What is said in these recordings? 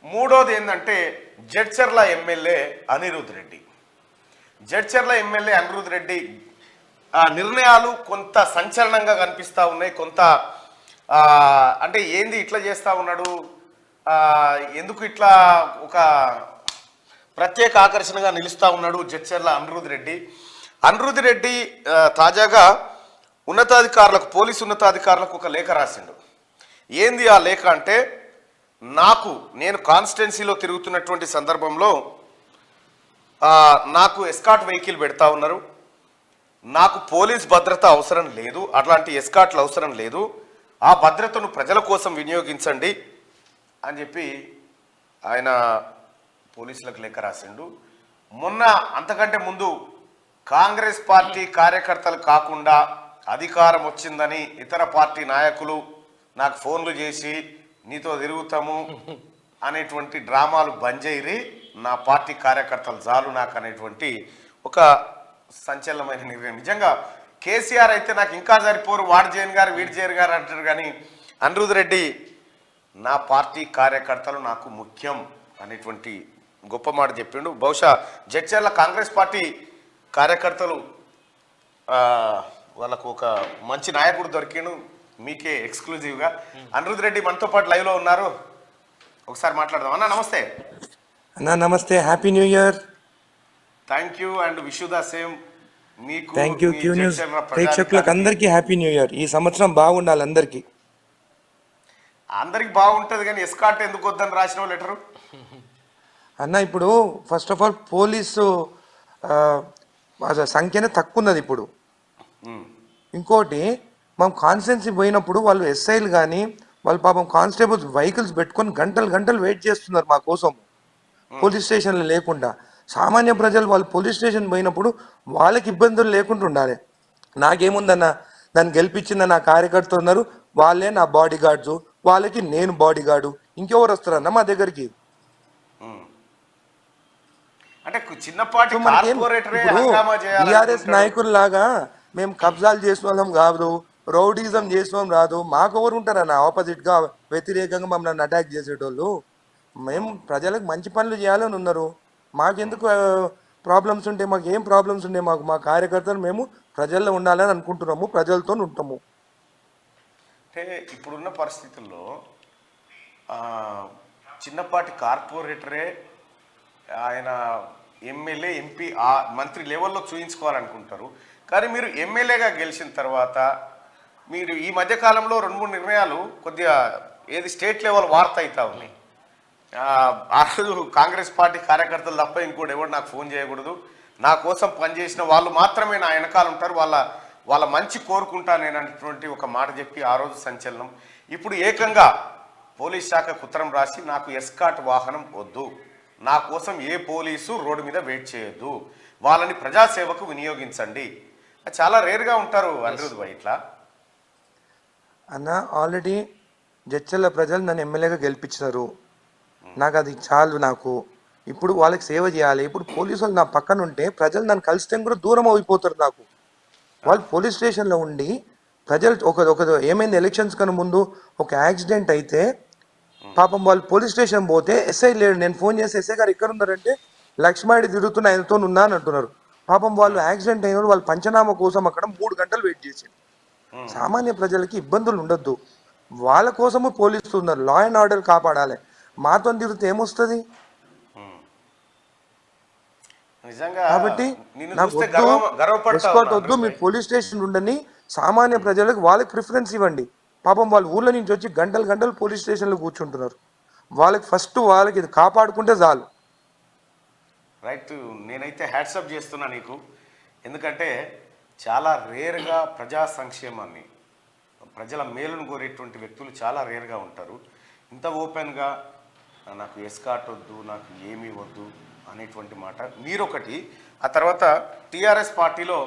మూడోది ఏంటంటే Jadcherla MLA Anirudh Reddy. Jadcherla MLA Anirudh Reddy నిర్ణయాలు కొంత సంచలనంగా కనిపిస్తూ ఉన్నాయి. కొంత అంటే ఏంది ఇట్లా చేస్తూ ఉన్నాడు, ఎందుకు ఇట్లా ఒక ప్రత్యేక ఆకర్షణగా నిలుస్తూ ఉన్నాడు జడ్చర్ల అనిరుద్ రెడ్డి తాజాగా ఉన్నతాధికారులకు, పోలీసు ఉన్నతాధికారులకు ఒక లేఖ రాసిండు. ఏంది ఆ లేఖ అంటే, నేను కాన్స్టిట్యున్సీలో తిరుగుతున్నటువంటి సందర్భంలో నాకు ఎస్కాట్ వెహికల్ పెడతా ఉన్నారు, నాకు పోలీస్ భద్రత అవసరం లేదు, అట్లాంటి ఎస్కాట్లు అవసరం లేదు, ఆ భద్రతను ప్రజల కోసం వినియోగించండి అని చెప్పి ఆయన పోలీసులకు లేఖ రాసిండు. మొన్న అంతకంటే ముందు కాంగ్రెస్ పార్టీ కార్యకర్తలు కాకుండా అధికారం వచ్చిందని ఇతర పార్టీ నాయకులు నాకు ఫోన్లు చేసి నీతో తిరుగుతాము అనేటువంటి డ్రామాలు బంద్ చేయరి, నా పార్టీ కార్యకర్తలు చాలు నాకు అనేటువంటి ఒక సంచలనమైన నిర్ణయం. నిజంగా కేసీఆర్ అయితే నాకు ఇంకా సరిపోరు, వాడు జైన్ గారు వీడు జైన్ గారు అంటారు, కానీ అనిరుద్ రెడ్డి నా పార్టీ కార్యకర్తలు నాకు ముఖ్యం అనేటువంటి గొప్ప మాట చెప్పిండు. బహుశా జడ్చర్ల కాంగ్రెస్ పార్టీ కార్యకర్తలు వాళ్ళకు ఒక మంచి నాయకుడు దొరికిండు, మీకే ఎక్స్క్లూజివ్గా. అనిరుద్ రెడ్డి మనతో పాటు లైవ్లో ఉన్నారు, ఒకసారి మాట్లాడదాం. అన్న నమస్తే. అన్న నమస్తే, happy new year. Thank you and wish you the same. మీకు థ్యాంక్ యూ. క్యూ న్యూస్ ప్రేక్షకులకు అందరికీ హ్యాపీ న్యూ ఇయర్. ఈ సంవత్సరం బాగుండాలి అందరికీ బాగుంటుంది, కానీ ఎస్కాట్ ఎందుకు వద్దని రాసిన లెటరు అన్న. ఇప్పుడు ఫస్ట్ ఆఫ్ ఆల్ పోలీసు సంఖ్యనే తక్కువ ఉన్నది ఇప్పుడు. ఇంకోటి, మనం కాన్స్టిట్యున్సీ పోయినప్పుడు వాళ్ళు ఎస్ఐలు కానీ వాళ్ళు పాపం కానిస్టేబుల్స్ వెహికల్స్ పెట్టుకొని గంటలు వెయిట్ చేస్తున్నారు మా కోసం, పోలీస్ స్టేషన్లు లేకుండా. సామాన్య ప్రజలు వాళ్ళు పోలీస్ స్టేషన్ పోయినప్పుడు వాళ్ళకి ఇబ్బందులు లేకుండా ఉండాలి. నాకేముందన్న, దాన్ని గెలిపించిన నా కార్యకర్త ఉన్నారు, వాళ్ళే నా బాడీ గార్డ్స్, వాళ్ళకి నేను బాడీ గార్డు, ఇంకెవరు వస్తారన్న మా దగ్గరికి? టీఆర్ఎస్ నాయకుల్లాగా మేము కబ్జాలు చేసిన వాళ్ళం కాదు, రౌడీజం చేసిన రాదు. మాకు ఎవరు ఉంటారన్న ఆపోజిట్గా వ్యతిరేకంగా మమ్మల్ని అటాక్ చేసేటోళ్ళు? మేము ప్రజలకు మంచి పనులు చేయాలని ఉన్నారు. మాకెందుకు ప్రాబ్లమ్స్ ఉంటే, మాకు ఏం ప్రాబ్లమ్స్ ఉండే, మా కార్యకర్తలు మేము ప్రజల్లో ఉండాలని అనుకుంటున్నాము, ప్రజలతో ఉంటాము. అంటే ఇప్పుడున్న పరిస్థితుల్లో చిన్నపాటి కార్పొరేటరే ఆయన ఎమ్మెల్యే, ఎంపీ, మంత్రి లెవెల్లో చూయించుకోవాలనుకుంటారు. కానీ మీరు ఎమ్మెల్యేగా గెలిచిన తర్వాత మీరు ఈ మధ్యకాలంలో 2-3 నిర్ణయాలు కొద్దిగా స్టేట్ లెవెల్ వార్త అవుతా ఉన్నాయి. ఆ రోజు కాంగ్రెస్ పార్టీ కార్యకర్తలు తప్ప ఇంకోటి ఎవరు నాకు ఫోన్ చేయకూడదు, నా కోసం పనిచేసిన వాళ్ళు మాత్రమే నా వెనకాల ఉంటారు, వాళ్ళ మంచి కోరుకుంటా నేను అనేటువంటి ఒక మాట చెప్పి ఆ రోజు సంచలనం. ఇప్పుడు ఏకంగా పోలీస్ శాఖకు ఉత్తరం రాసి నాకు ఎస్కాట్ వాహనం వద్దు, నా కోసం ఏ పోలీసు రోడ్డు మీద వెయిట్ చేయొద్దు, వాళ్ళని ప్రజాసేవకు వినియోగించండి. చాలా రేర్గా ఉంటారు అనిరుద్ భాయ్ ఇట్లా. అన్న, ఆల్రెడీ జడ్చర్ల ప్రజలు నన్ను ఎమ్మెల్యేగా గెలిపించారు, నాకు అది చాలు. నాకు ఇప్పుడు వాళ్ళకి సేవ చేయాలి. ఇప్పుడు పోలీసు వాళ్ళు నా పక్కన ఉంటే ప్రజలు నన్ను కలిస్తే కూడా దూరం అయిపోతారు నాకు. వాళ్ళు పోలీస్ స్టేషన్లో ఉండి ప్రజలు ఒక ఏమైంది, ఎలక్షన్స్ కన్నా ముందు ఒక యాక్సిడెంట్ అయితే పాపం వాళ్ళు పోలీస్ స్టేషన్ పోతే ఎస్ఐ లేడు. నేను ఫోన్ చేసి ఎస్ఐ గారు ఎక్కడ ఉన్నారంటే లక్ష్మాడి తిరుగుతున్న ఆయనతో ఉన్నా అని అంటున్నారు. పాపం వాళ్ళు యాక్సిడెంట్ అయిన వాళ్ళ పంచనామా కోసం అక్కడ 3 గంటలు వెయిట్ చేశారు. సామాన్య ప్రజలకి ఇబ్బందులు ఉండొద్దు, వాళ్ళ కోసము పోలీసులు ఉన్నారు, లా అండ్ ఆర్డర్ కాపాడాలి. మాతో తిరిగితే ఏమొస్తుంది? కాబట్టి నాకు ఎస్కాట్ వద్దు, మీరు పోలీస్ స్టేషన్ ఉండని సామాన్య ప్రజలకు వాళ్ళకి ప్రిఫరెన్స్ ఇవ్వండి. పాపం వాళ్ళ ఊళ్ళో నుంచి వచ్చి గంటలు పోలీస్ స్టేషన్లో కూర్చుంటున్నారు. వాళ్ళకి ఇది కాపాడుకుంటే చాలు. రైట్. నేనైతే హ్యాట్సప్ చేస్తున్నా నీకు, ఎందుకంటే చాలా రేర్గా ప్రజా సంక్షేమాన్ని, ప్రజల మేలును కోరేటువంటి వ్యక్తులు చాలా రేర్గా ఉంటారు. ఇంత ఓపెన్గా నాకు ఎస్కాట్ వద్దు, నాకు ఏమీ వద్దు అనేటువంటి మాట మీరొకటి. ఆ తర్వాత టీఆర్ఎస్ పార్టీలో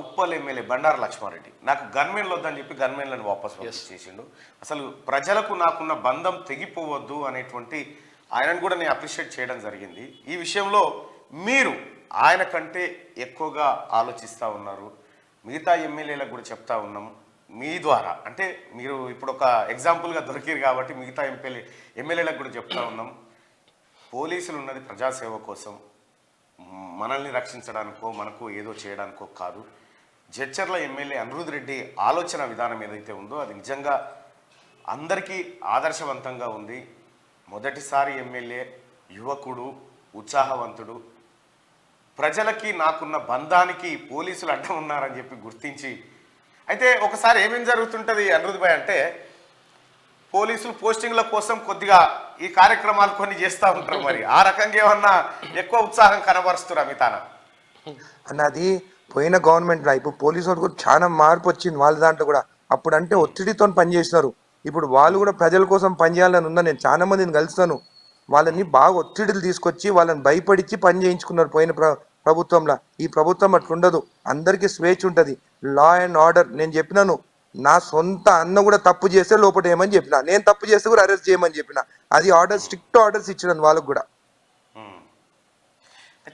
ఉప్పల్ ఎమ్మెల్యే బండారు లక్ష్మారెడ్డి నాకు గన్మెన్లు వద్దని చెప్పి గన్మెన్లను వాపస్ చేసిండు. అసలు ప్రజలకు నాకున్న బంధం తెగిపోవద్దు అనేటువంటి ఆయనను కూడా నేను అప్రిషియేట్ చేయడం జరిగింది. ఈ విషయంలో మీరు ఆయన కంటే ఎక్కువగా ఆలోచిస్తూ ఉన్నారు. మిగతా ఎమ్మెల్యేలకు కూడా చెప్తా ఉన్నాం మీ ద్వారా, అంటే మీరు ఇప్పుడు ఒక ఎగ్జాంపుల్గా దొరికిరు కాబట్టి మిగతా ఎమ్మెల్యేలకు కూడా చెప్తా ఉన్నాం. పోలీసులు ఉన్నది ప్రజాసేవ కోసం, మనల్ని రక్షించడానికో మనకు ఏదో చేయడానికో కాదు. జడ్చర్ల ఎమ్మెల్యే అనిరుద్ రెడ్డి ఆలోచన విధానం ఏదైతే ఉందో అది నిజంగా అందరికీ ఆదర్శవంతంగా ఉంది. మొదటిసారి ఎమ్మెల్యే, యువకుడు, ఉత్సాహవంతుడు, ప్రజలకి నాకున్న బంధానికి పోలీసులు అడ్డం ఉన్నారని చెప్పి గుర్తించి, అయితే ఒకసారి ఏమేం జరుగుతుంటుంది అనిరుద్ భాయ్ అంటే, పోలీసులు పోస్టింగ్ల కోసం కొద్దిగా ఈ కార్యక్రమాలు కొన్ని చేస్తూ ఉంటారు. మరి ఆ రకంగా ఏమన్నా ఎక్కువ ఉత్సాహం కనబరుస్తురా మీ తాన? అన్నది పోయిన గవర్నమెంట్ ఇప్పుడు పోలీసు వాళ్ళు కూడా చాలా మార్పు వచ్చింది వాళ్ళ దాంట్లో కూడా. అప్పుడు అంటే ఒత్తిడితో పనిచేసినారు, ఇప్పుడు వాళ్ళు కూడా ప్రజల కోసం పనిచేయాలని ఉందా. నేను చాలా మందిని కలుస్తాను, వాళ్ళని బాగా ఒత్తిడిలు తీసుకొచ్చి వాళ్ళని భయపడిచ్చి పని చేయించుకున్నారు పోయిన ప్రభుత్వంలో. ఈ ప్రభుత్వం అట్లుండదు, అందరికీ స్వేచ్ఛ ఉంటుంది, లా అండ్ ఆర్డర్. నేను చెప్పినాను, నా సొంత అన్న కూడా తప్పు చేస్తే లోపల ఏమని చెప్పిన, నేను తప్పు చేస్తే కూడా అరెస్ట్ చేయమని చెప్పిన. అది ఆర్డర్, స్ట్రిక్ట్ ఆర్డర్స్ ఇచ్చినాను వాళ్ళకు కూడా.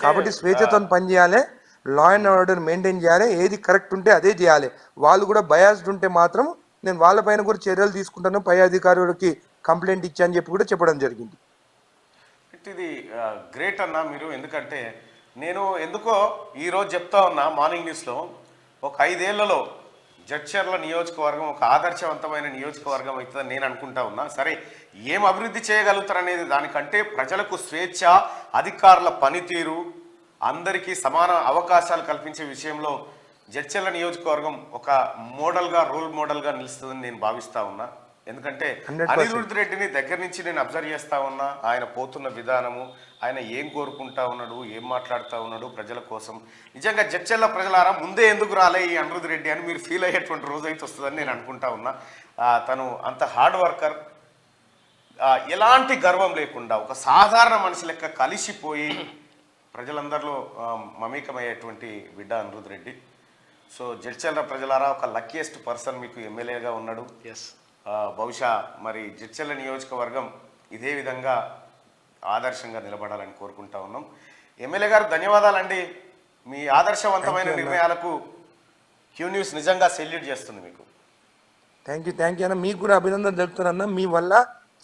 కాబట్టి స్వేచ్ఛతో పనిచేయాలి, లా అండ్ ఆర్డర్ మెయింటైన్ చేయాలి, ఏది కరెక్ట్ ఉంటే అదే చేయాలి. వాళ్ళు కూడా బయాస్డ్ ఉంటే మాత్రం నేను వాళ్ళపైన కూడా చర్యలు తీసుకుంటాను, పై అధికారులకి కంప్లైంట్ ఇచ్చాను చెప్పి కూడా చెప్పడం జరిగింది. ఇది గ్రేట్ అన్న మీరు. ఎందుకంటే నేను ఎందుకో ఈరోజు చెప్తా ఉన్నా మార్నింగ్ న్యూస్లో, ఒక 5 ఏళ్లలో జడ్చర్ల నియోజకవర్గం ఒక ఆదర్శవంతమైన నియోజకవర్గం అవుతుందని నేను అనుకుంటా ఉన్నా. సరే, ఏం అభివృద్ధి చేయగలుగుతారు అనేది దానికంటే ప్రజలకు స్వేచ్ఛ, అధికారుల పనితీరు, అందరికీ సమాన అవకాశాలు కల్పించే విషయంలో జడ్చర్ల నియోజకవర్గం ఒక మోడల్గా, రోల్ మోడల్గా నిలుస్తుందని నేను భావిస్తా ఉన్నా. ఎందుకంటే 100% అనిరుద్ రెడ్డిని దగ్గర నుంచి నేను అబ్జర్వ్ చేస్తా ఉన్నా, ఆయన పోతున్న విధానము, ఆయన ఏం కోరుకుంటా ఉన్నాడు, ఏం మాట్లాడుతూ ఉన్నాడు ప్రజల కోసం. నిజంగా జడ్చర్ల ప్రజలారా, ముందే ఎందుకు రాలే ఈ అనిరుద్ రెడ్డి అని మీరు ఫీల్ అయ్యేటువంటి రోజు అయితే వస్తుందని నేను అనుకుంటా ఉన్నా. తను అంత హార్డ్ వర్కర్, ఎలాంటి గర్వం లేకుండా ఒక సాధారణ మనిషి లెక్క కలిసిపోయి ప్రజలందరిలో మమేకమయ్యేటువంటి బిడ్డ అనిరుద్ రెడ్డి. సో జడ్చర్ల ప్రజలారా, ఒక లక్కీయెస్ట్ పర్సన్ మీకు ఎమ్మెల్యేగా ఉన్నాడు. బహుశా మరి జడ్చర్ల నియోజకవర్గం ఇదే విధంగా ఆదర్శంగా నిలబడాలని కోరుకుంటా ఉన్నాం. ఎమ్మెల్యే గారు ధన్యవాదాలండి. మీ ఆదర్శవంతమైన నిర్ణయాలకు క్యూ న్యూస్ నిజంగా సెల్యూట్ చేస్తుంది మీకు. థ్యాంక్ యూ అన్న, మీకు కూడా అభినందన తెలుపుతానన్న. మీ వల్ల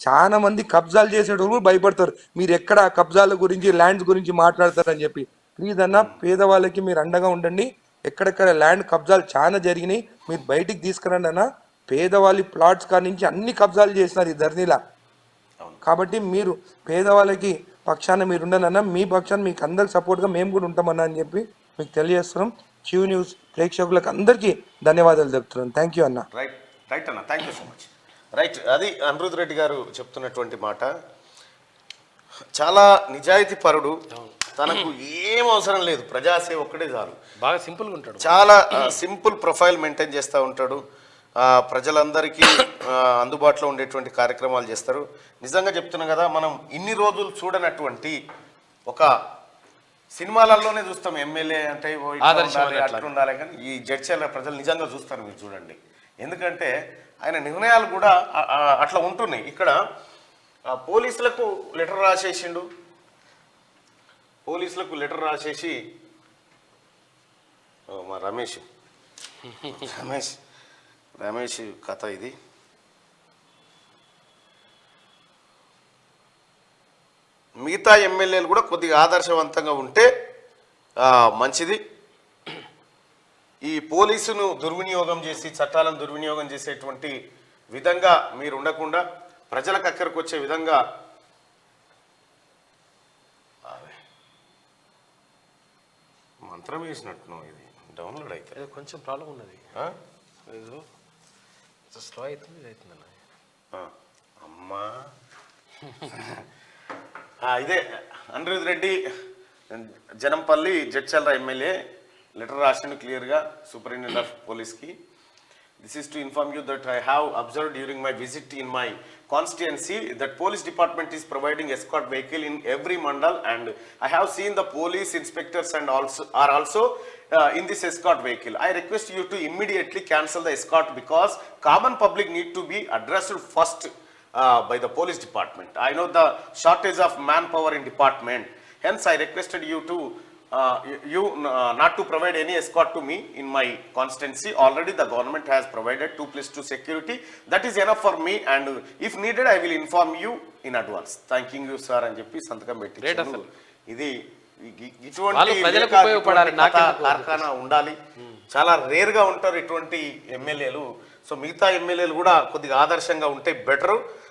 చాలా మంది కబ్జాలు చేసేటప్పుడు భయపడతారు, మీరు ఎక్కడ కబ్జాల గురించి, ల్యాండ్స్ గురించి మాట్లాడతారని చెప్పి. ప్లీజ్ అన్న, పేదవాళ్ళకి మీరు అండగా ఉండండి. ఎక్కడెక్కడ ల్యాండ్ కబ్జాలు చాలా జరిగినాయి, మీరు బయటికి తీసుకురండి అన్న. పేదవాళ్ళ ప్లాట్స్ కాడి నుంచి అన్ని కబ్జాలు చేసినారు ఈ ధర్నీలా. కాబట్టి మీరు పేదవాళ్ళకి పక్షాన మీరు ఉండాలన్నా, మీ పక్షాన్ని మీకు అందరికి సపోర్ట్గా మేము కూడా ఉంటామన్నా అని చెప్పి మీకు తెలియజేస్తున్నాం. క్యూ న్యూస్ ప్రేక్షకులకు అందరికీ ధన్యవాదాలు చెప్తున్నాను. థ్యాంక్ యూ అన్న. రైట్ అన్న, thank you so much. Right, అది అనిరుద్ రెడ్డి గారు చెప్తున్నటువంటి మాట. చాలా నిజాయితీ పరుడు, తనకు ఏం అవసరం లేదు, ప్రజాసేవ ఒక్కటే చాలు. బాగా సింపుల్గా ఉంటాడు, చాలా సింపుల్ ప్రొఫైల్ మెయింటైన్ చేస్తూ ఉంటాడు. ప్రజలందరికీ అందుబాటులో ఉండేటువంటి కార్యక్రమాలు చేస్తారు. నిజంగా చెప్తున్నా కదా, మనం ఇన్ని రోజులు చూడనటువంటి ఒక సినిమాలలోనే చూస్తాం ఎమ్మెల్యే అంటే అట్లా ఉండాలి, కానీ ఈ జడ్చర్ల ప్రజలు నిజంగా చూస్తారు. మీరు చూడండి, ఎందుకంటే ఆయన నిర్ణయాలు కూడా అట్లా ఉంటున్నాయి. ఇక్కడ పోలీసులకు లెటర్ రాసేసిండు, పోలీసులకు లెటర్ రాసేసి మా రమేష్ కథ ఇది. మిగతా ఎమ్మెల్యేలు కూడా కొద్దిగా ఆదర్శవంతంగా ఉంటే మంచిది. ఈ పోలీసును దుర్వినియోగం చేసి, చట్టాలను దుర్వినియోగం చేసేటువంటి విధంగా మీరు ఉండకుండా ప్రజలకు అక్కడికి వచ్చే విధంగా మంత్రం వేసినట్టున్నావు. ఇది డౌన్లోడ్ అయితే కొంచెం ప్రాబ్లం ఉన్నది, స్లో అవుతుంది, ఇది అవుతుంది అన్న. అమ్మా ఇదే అనిరుద్ రెడ్డి జనంపల్లి జడ్చర్ల ఎమ్మెల్యే లెటర్ రాసిండు క్లియర్గా సూపరింటెండెంట్ ఆఫ్ పోలీస్కి. This is to inform you that I have observed during my visit in my constituency that police department is providing escort vehicle in every mandal, and I have seen the police inspectors and also in this escort vehicle. I request you to immediately cancel the escort because common public need to be addressed first by the police department. I know the shortage of manpower in department. Hence, I requested you to you not to provide any escort to me in my constituency. Already the government has provided 2+2 security. That is enough for me, and if needed I will inform you in advance. Thanking you sir అని చెప్పి సంతకం పెట్టించారు. ఇది ఇటువంటి వాళ్ళు ప్రజలకు ఉపయోగపడాలి, నాకెందుకు కార్ఖానా ఉండాలి. చాలా రేర్ గా ఉంటారు ఇటువంటి ఎమ్మెల్యేలు. సో మిగతా ఎమ్మెల్యేలు కూడా కొద్దిగా ఆదర్శంగా ఉంటే బెటరు.